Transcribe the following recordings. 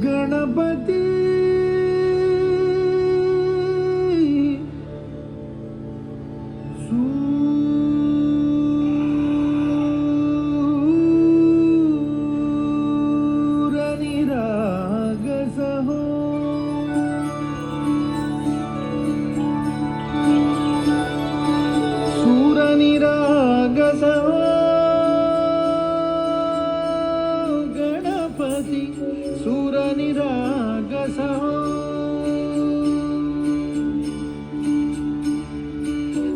गणपती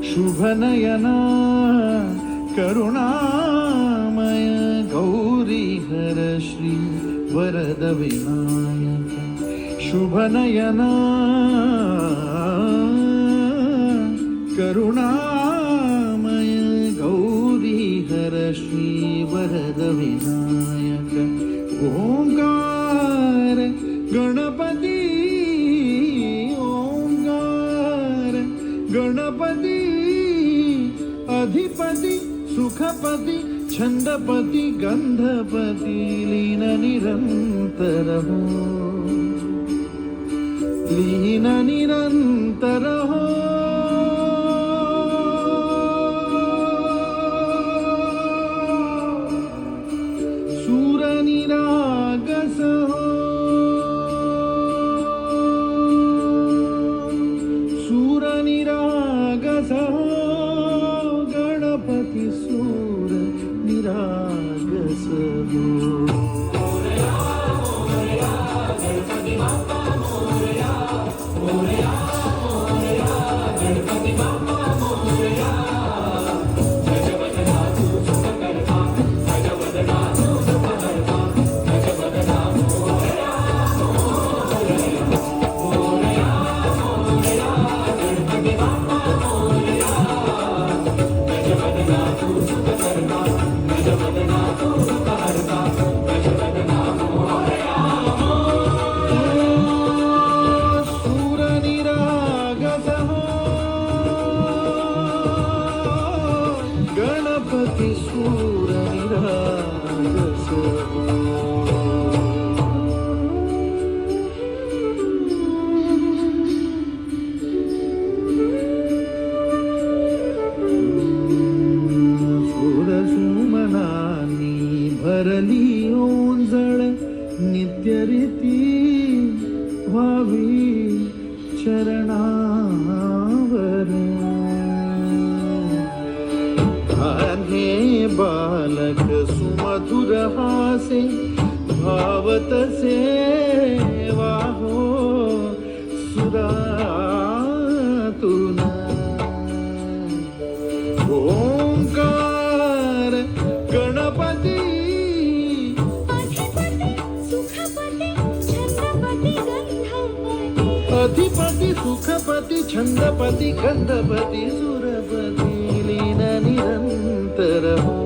शुभनयना करुणामय गौरी हर श्री वरद विनायक शुभनयना करुणामय गौरी हर श्री वरद विनायक ओंकार गणपती ओंकार गणपती अधिपति सुखपति छंदपति गंधपति लीन निरंतर हो लीन निरंतर हो सूर निरागस हो सूर निरागस हो सूर निरागस हो गणपति सूर निरागस सूर सुमनानी भरली ओंजळ नित्य रीती व्हावी चरणावर हे बालक सुमधुर हासे भावत सेवा हो सुरातुन ओंकार गणपती अधिपति सुखपति छंदपति गंधपति सुरपति लीन निरंतर हो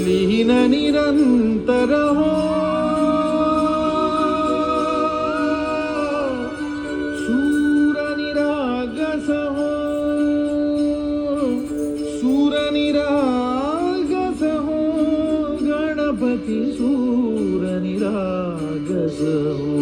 लीन निरंतर हो सूर निरागस हो सूर निरागस हो गणपति सूर निरागस हो